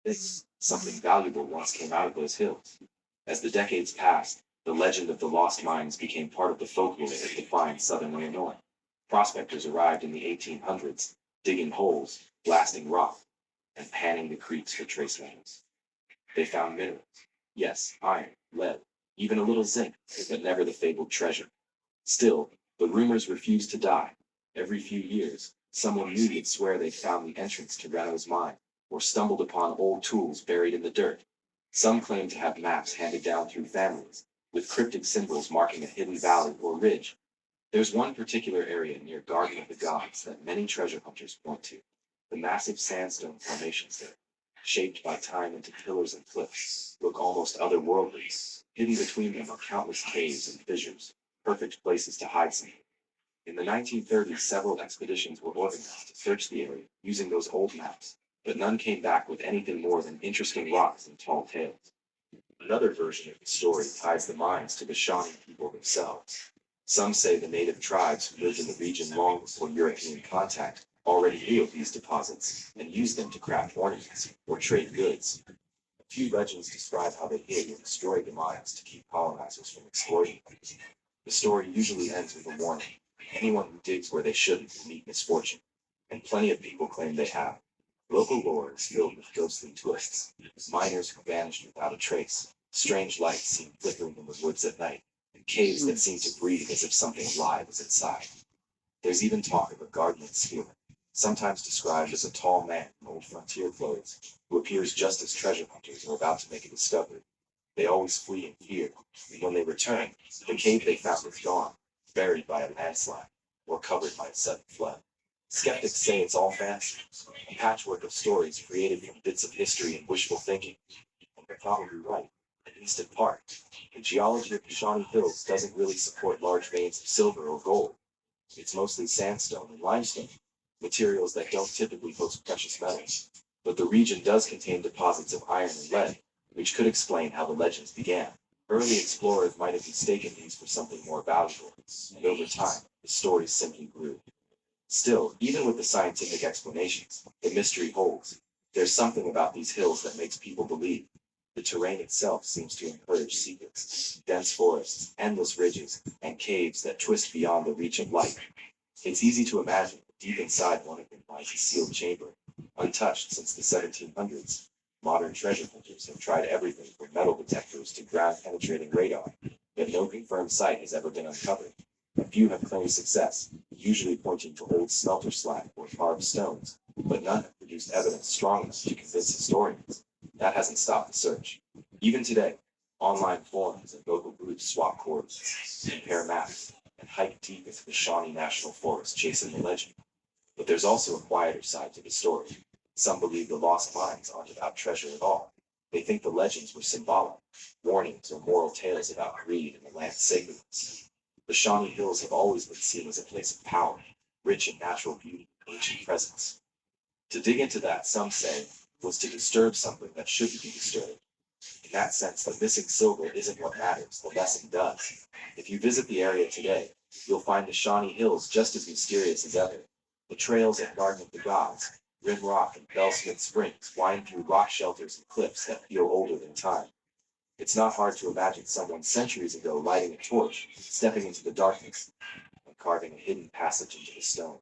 This, something valuable once came out of those hills. As the decades passed, the legend of the lost mines became part of the folklore that defined southern Illinois. Prospectors arrived in the 1800s, digging holes, blasting rock, and panning the creeks for trace metals. They found minerals. Yes, iron, lead, even a little zinc, but never the fabled treasure. Still, the rumors refused to die. Every few years, someone new would swear they'd found the entrance to Renault's mine, or stumbled upon old tools buried in the dirt. Some claimed to have maps handed down through families, with cryptic symbols marking a hidden valley or ridge. There's one particular area near Garden of the Gods that many treasure hunters point to, the massive sandstone formations there, shaped by time into pillars and cliffs, look almost otherworldly. Hidden between them are countless caves and fissures, perfect places to hide something. In the 1930s, several expeditions were organized to search the area using those old maps, but none came back with anything more than interesting rocks and tall tales. Another version of the story ties the mines to the Shawnee people themselves. Some say the native tribes who lived in the region long before European contact already knew of these deposits and used them to craft ornaments or trade goods. A few legends describe how they hid or destroyed the mines to keep colonizers from exploiting them. The story usually ends with a warning. Anyone who digs where they shouldn't will meet misfortune. And plenty of people claim they have. Local lore is filled with ghostly twists. Miners who vanished without a trace, strange lights seen flickering in the woods at night, and caves that seem to breathe as if something alive is inside. There's even talk of a guardian spirit, sometimes described as a tall man in old frontier clothes, who appears just as treasure hunters are about to make a discovery. They always flee in fear, and when they return, the cave they found is gone, buried by a landslide, or covered by a sudden flood. Skeptics say it's all fantasy, a patchwork of stories created from bits of history and wishful thinking. And they're probably right, at least in part. The geology of the Shawnee Hills doesn't really support large veins of silver or gold. It's mostly sandstone and limestone, materials that don't typically host precious metals. But the region does contain deposits of iron and lead, which could explain how the legends began. Early explorers might have mistaken these for something more valuable, and over time, the stories simply grew. Still, even with the scientific explanations, the mystery holds. There's something about these hills that makes people believe. The terrain itself seems to encourage secrets, dense forests, endless ridges, and caves that twist beyond the reach of light. It's easy to imagine that deep inside one of them lies a sealed chamber, untouched since the 1700s. Modern treasure hunters have tried everything from metal detectors to ground penetrating radar, yet no confirmed site has ever been uncovered. A few have claimed success, usually pointing to old smelter slag or carved stones, but none have produced evidence strong enough to convince historians. That hasn't stopped the search. Even today, online forums and local groups swap coordinates, compare maps, and hike deep into the Shawnee National Forest chasing the legend. But there's also a quieter side to the story. Some believe the lost mines aren't about treasure at all. They think the legends were symbolic, warnings or moral tales about greed and the land's sacredness. The Shawnee Hills have always been seen as a place of power, rich in natural beauty and ancient presence. To dig into that, some say, was to disturb something that shouldn't be disturbed. In that sense, the missing silver isn't what matters, the lesson does. If you visit the area today, you'll find the Shawnee Hills just as mysterious as ever. The trails at Garden of the Gods, Rim Rock, and Bellsmith Springs wind through rock shelters and cliffs that feel older than time. It's not hard to imagine someone centuries ago lighting a torch, stepping into the darkness, and carving a hidden passage into the stone.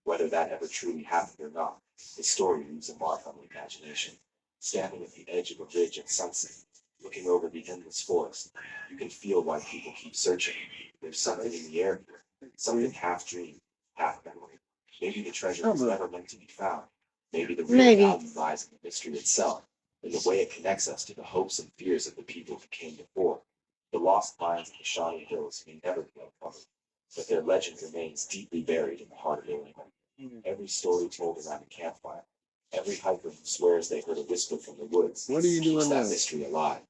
Whether that ever truly happened or not, the story leaves a mark on the imagination. Standing at the edge of a ridge at sunset, looking over the endless forest, you can feel why people keep searching. There's something in the air here, something half dream, half memory. Maybe the treasure was never meant to be found. Maybe the real Maybe. value lies in the mystery itself, in the way it connects us to the hopes and fears of the people who came before. The lost mines of the Shawnee Hills may never be uncovered, but their legend remains deeply buried in the heart of Illinois. Every story told around a campfire, every hiker who swears they heard a whisper from the woods, What are you keeps doing that now? mystery alive.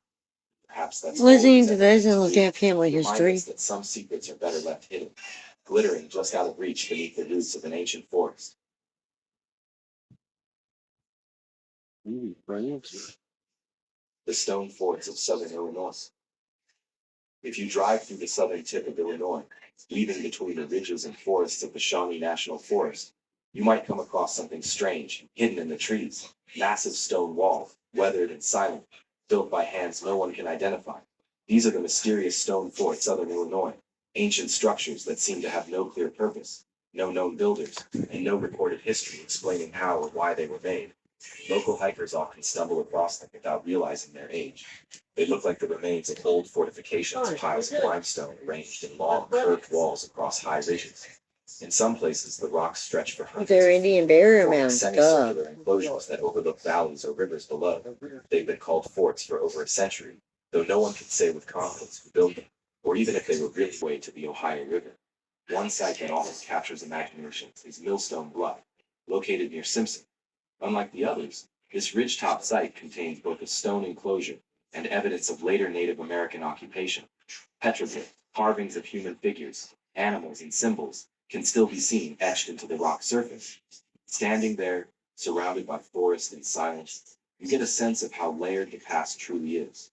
Perhaps that's all Listening these to ever this meant and to looking do. at family Remind us history. that some secrets are better left hidden, glittering just out of reach beneath the roots of an ancient forest. The stone forts of southern Illinois. If you drive through the southern tip of Illinois, weaving between the ridges and forests of the Shawnee National Forest, You might come across something strange hidden in the trees, massive stone walls, weathered and silent, built by hands no one can identify. These are the mysterious stone forts of southern Illinois, ancient structures that seem to have no clear purpose, no known builders, and no recorded history explaining how or why they were made. Local hikers often stumble across them without realizing their age. They look like the remains of old fortifications, piles of limestone arranged in long, curved walls across high ridges. In some places, the rocks stretch for hundreds They're of Indian burial forming mounds, duh. semicircular enclosures that overlook valleys or rivers below. They've been called forts for over a century, though no one can say with confidence who built them, or even if they were really way to the Ohio River. One site that often captures imagination is Millstone Bluff, located near Simpson. Unlike the others, this ridgetop site contains both a stone enclosure and evidence of later Native American occupation. Petroglyphs, carvings of human figures, animals, and symbols can still be seen etched into the rock surface. Standing there, surrounded by forest and silence, you get a sense of how layered the past truly is.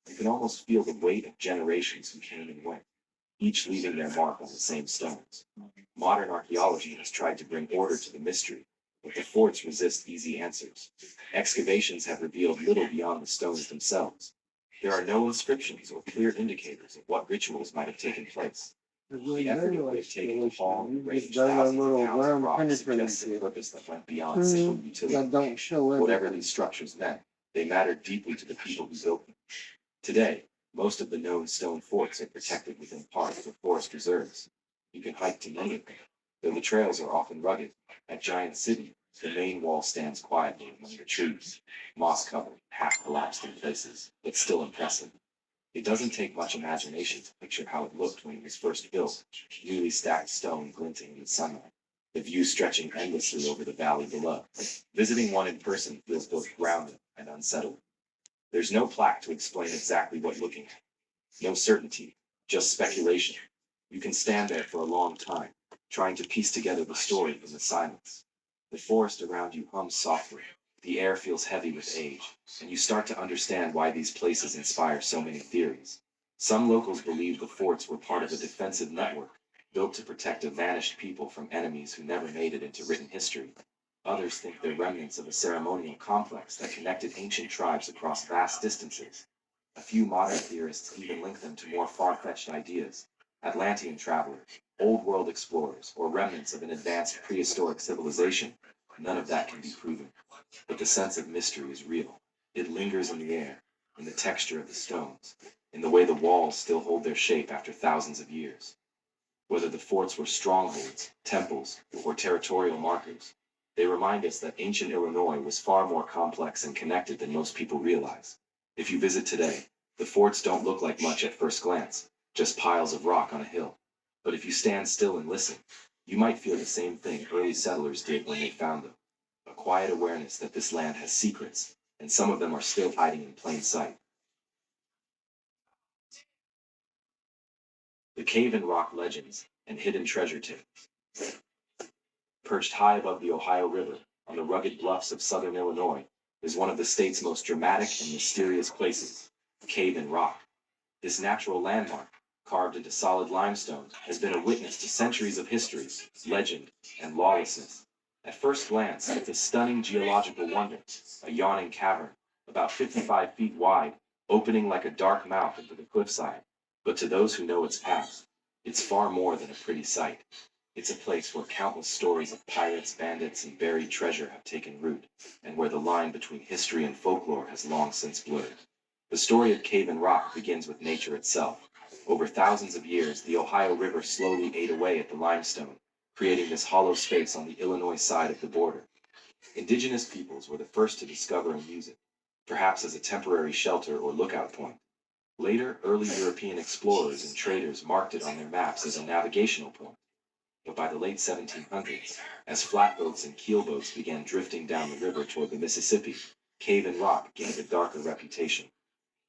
You can almost feel the weight of generations who came and went, each leaving their mark on the same stones. Modern archaeology has tried to bring order to the mystery, but the forts resist easy answers. Excavations have revealed little beyond the stones themselves. There are no inscriptions or clear indicators of what rituals might have taken place. The effort would have taken a long, range thousands of pounds of rock suggests a purpose that went beyond simple utility. Whatever these structures meant, they mattered deeply to the people who built them. Today, most of the known stone forts are protected within parks or forest reserves. You can hike to many of them, though the trails are often rugged. At Giant City, the main wall stands quietly among the trees, moss covered, half collapsed in places, but still impressive. It doesn't take much imagination to picture how it looked when it was first built, newly stacked stone glinting in the sunlight, the view stretching endlessly over the valley below. Visiting one in person feels both grounding and unsettling. There's no plaque to explain exactly what looking at, no certainty, just speculation. You can stand there for a long time, trying to piece together the story from the silence. The forest around you hums softly, the air feels heavy with age, and you start to understand why these places inspire so many theories. Some locals believe the forts were part of a defensive network built to protect a vanished people from enemies who never made it into written history. Others think they're remnants of a ceremonial complex that connected ancient tribes across vast distances. A few modern theorists even link them to more far-fetched ideas: Atlantean travelers, old world explorers, or remnants of an advanced prehistoric civilization. None of that can be proven, but the sense of mystery is real. It lingers in the air, in the texture of the stones, in the way the walls still hold their shape after thousands of years. Whether the forts were strongholds, temples, or territorial markers, they remind us that ancient Illinois was far more complex and connected than most people realize. If you visit today, the forts don't look like much at first glance, just piles of rock on a hill. But if you stand still and listen, you might feel the same thing early settlers did when they found them: a quiet awareness that this land has secrets, and some of them are still hiding in plain sight. The cave and rock legends and hidden treasure tales. Perched high above the Ohio River, on the rugged bluffs of southern Illinois, is one of the state's most dramatic and mysterious places, Cave in Rock. This natural landmark, carved into solid limestone, has been a witness to centuries of history, legend, and lawlessness. At first glance, it's a stunning geological wonder, a yawning cavern, about 55 feet wide, opening like a dark mouth into the cliffside. But to those who know its past, it's far more than a pretty sight. It's a place where countless stories of pirates, bandits, and buried treasure have taken root, and where the line between history and folklore has long since blurred. The story of Cave and Rock begins with nature itself. Over thousands of years, the Ohio River slowly ate away at the limestone, creating this hollow space on the Illinois side of the border. Indigenous peoples were the first to discover and use it, perhaps as a temporary shelter or lookout point. Later, early European explorers and traders marked it on their maps as a navigational point. But by the late 1700s, as flatboats and keelboats began drifting down the river toward the Mississippi, Cave and Rock gained a darker reputation.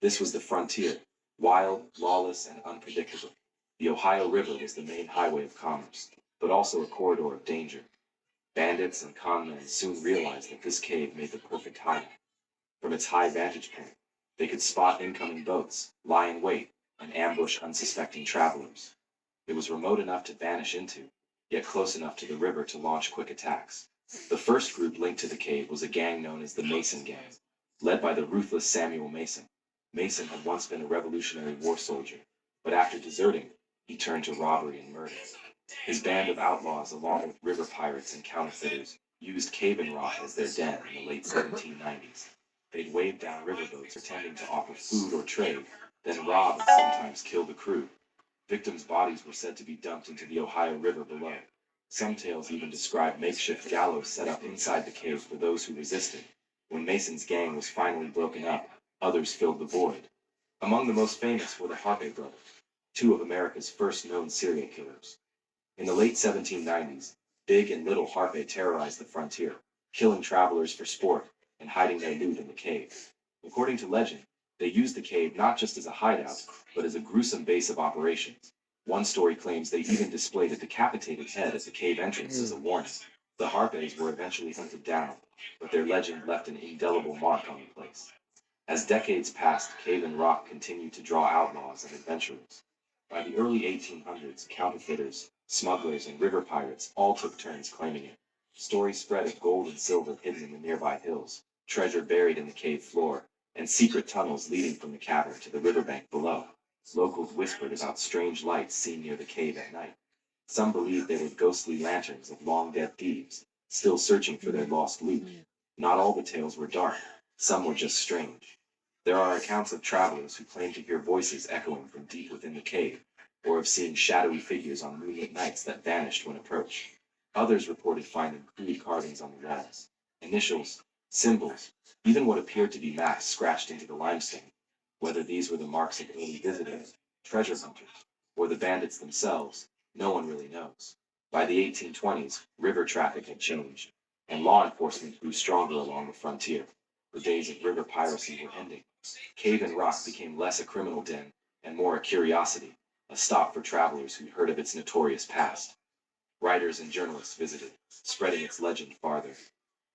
This was the frontier, wild, lawless, and unpredictable. The Ohio River was the main highway of commerce, but also a corridor of danger. Bandits and conmen soon realized that this cave made the perfect hiding. From its high vantage point, they could spot incoming boats, lie in wait, and ambush unsuspecting travelers. It was remote enough to vanish into, yet close enough to the river to launch quick attacks. The first group linked to the cave was a gang known as the Mason Gang, led by the ruthless Samuel Mason. Mason had once been a Revolutionary War soldier, but after deserting, he turned to robbery and murder. His band of outlaws, along with river pirates and counterfeiters, used Cave and Rock as their den in the late 1790s. They'd wave down riverboats pretending to offer food or trade, then rob and sometimes kill the crew. Victims' bodies were said to be dumped into the Ohio River below. Some tales even describe makeshift gallows set up inside the cave for those who resisted. When Mason's gang was finally broken up, others filled the void. Among the most famous were the Harpe brothers, two of America's first known serial killers. In the late 1790s, Big and Little Harpe terrorized the frontier, killing travelers for sport and hiding their loot in the cave. According to legend, they used the cave not just as a hideout, but as a gruesome base of operations. One story claims they even displayed a decapitated head at the cave entrance as a warning. The Harpes were eventually hunted down, but their legend left an indelible mark on the place. As decades passed, Cave and Rock continued to draw outlaws and adventurers. By the early 1800s, counterfeiters, smugglers, and river pirates all took turns claiming it. Stories spread of gold and silver hidden in the nearby hills, treasure buried in the cave floor, and secret tunnels leading from the cavern to the riverbank below. Locals whispered about strange lights seen near the cave at night. Some believed they were ghostly lanterns of long-dead thieves, still searching for their lost loot. Not all the tales were dark, some were just strange. There are accounts of travelers who claim to hear voices echoing from deep within the cave, or of seeing shadowy figures on moonlit nights that vanished when approached. Others reported finding crude carvings on the walls, initials, symbols, even what appeared to be maps scratched into the limestone. Whether these were the marks of early visitors, treasure hunters, or the bandits themselves, no one really knows. By the 1820s, river traffic had changed, and law enforcement grew stronger along the frontier. The days of river piracy were ending. Cave and Rock became less a criminal den and more a curiosity, a stop for travelers who'd heard of its notorious past. Writers and journalists visited, spreading its legend farther.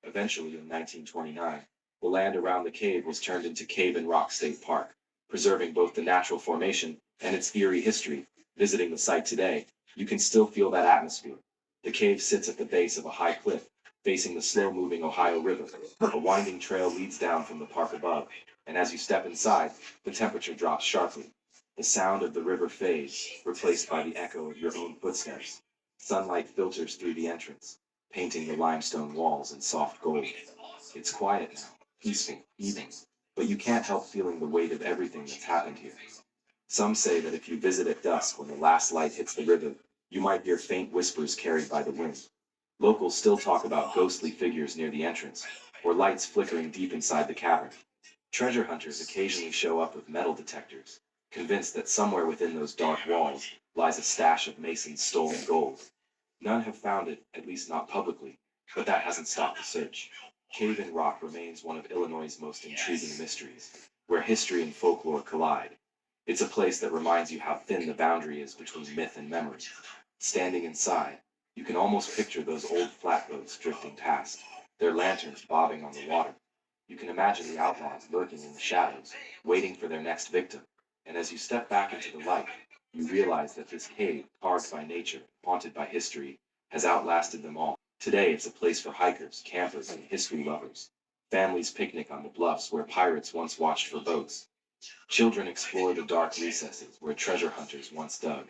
Eventually, in 1929, the land around the cave was turned into Cave and Rock State Park, preserving both the natural formation and its eerie history. Visiting the site today, you can still feel that atmosphere. The cave sits at the base of a high cliff, facing the slow-moving Ohio River. A winding trail leads down from the park above, and as you step inside, the temperature drops sharply. The sound of the river fades, replaced by the echo of your own footsteps. Sunlight filters through the entrance, painting the limestone walls in soft gold. It's quiet now, peaceful, even, but you can't help feeling the weight of everything that's happened here. Some say that if you visit at dusk when the last light hits the river, you might hear faint whispers carried by the wind. Locals still talk about ghostly figures near the entrance, or lights flickering deep inside the cavern. Treasure hunters occasionally show up with metal detectors, convinced that somewhere within those dark walls lies a stash of Mason's stolen gold. None have found it, at least not publicly, but that hasn't stopped the search. Cave and Rock remains one of Illinois' most intriguing mysteries, where history and folklore collide. It's a place that reminds you how thin the boundary is between myth and memory. Standing inside, you can almost picture those old flatboats drifting past, their lanterns bobbing on the water. You can imagine the outlaws lurking in the shadows, waiting for their next victim. And as you step back into the light, you realize that this cave, carved by nature, haunted by history, has outlasted them all. Today it's a place for hikers, campers, and history lovers. Families picnic on the bluffs where pirates once watched for boats. Children explore the dark recesses where treasure hunters once dug.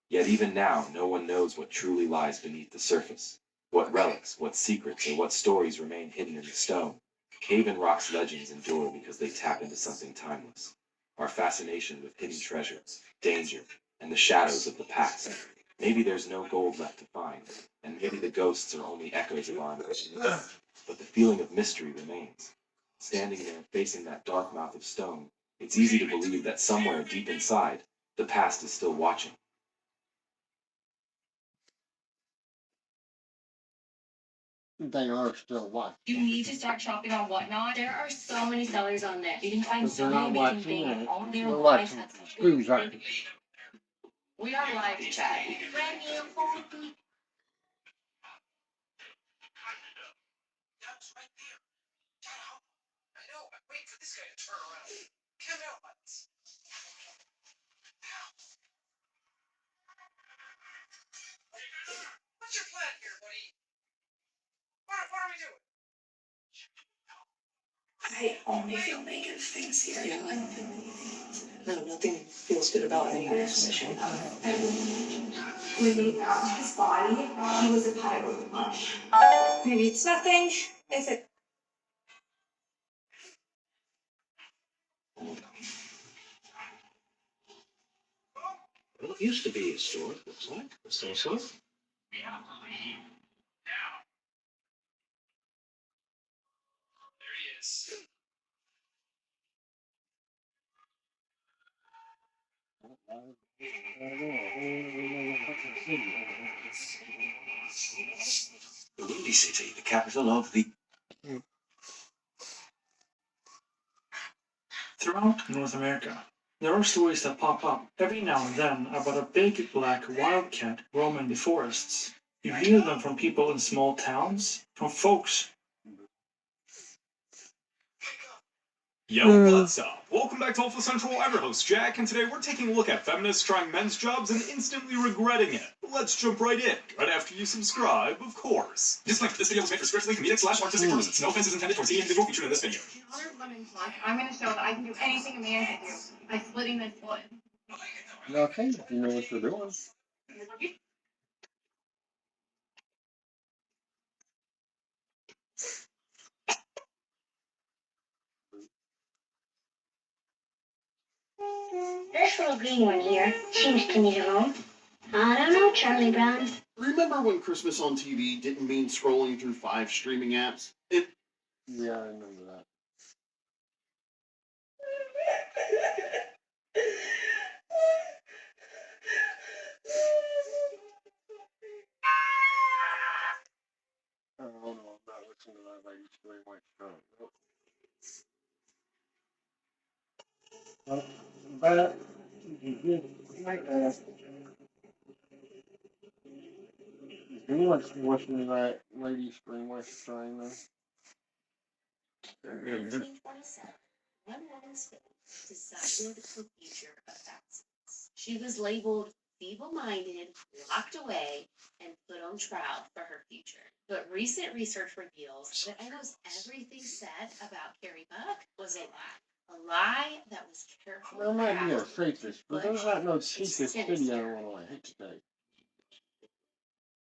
Yet even now, no one knows what truly lies beneath the surface. What relics, what secrets, or what stories remain hidden in the stone. Cave and Rock's legends endure because they tap into something timeless. Our fascination with hidden treasure, danger, and the shadows of the past. Maybe there's no gold left to find, and maybe the ghosts are only echoes of our imagination. But the feeling of mystery remains. Standing there facing that dark mouth of stone, it's easy to believe that somewhere deep inside, the past is still watching. They are still watching. You need to start shopping on Whatnot. There are so many sellers on there. You can find But so they're many not amazing watching things it. all day They're long. watching screwdrivers. We are live chatting. I only feel negative things here. Yeah. I don't feel anything else. No, nothing feels good about any of this mission. When they found his body, he was a pile of mush. Maybe it's nothing. If it Well, it used to be a store, it looks like. So. The Windy City, the capital of the. Throughout North America, there are stories that pop up every now and then about a big black wildcat roaming the forests. You hear them from people in small towns, from folks. Yo, what's up? Welcome back to Alpha Central. I'm your host, Jack, and today we're taking a look at feminists trying men's jobs and instantly regretting it. Let's jump right in, right after you subscribe, of course. Disclaimer, this video was made for strictly comedic/artistic purposes. No offense is intended towards any individual featured in this video. In honor of Women's Month, I'm going to show that I can do anything a man can do by splitting this foot. Okay, you know what you're doing. This little green one here seems to need a home. I don't know, Charlie Brown. Remember when Christmas on TV didn't mean scrolling through 5 streaming apps? Yeah, I remember that. Oh, no, I'm not listening to that lady scream like that. But who wants to listen to that lady scream like she's trying to? In 1927, one woman's faith decided the future of thousands. She was labeled feeble-minded, locked away, and put on trial for her future. But recent research reveals that almost everything said about Carrie Buck was a lie. A lie that was carefully Well, it might be a crafted, safest, but there's not no cheapest video on I hate to say.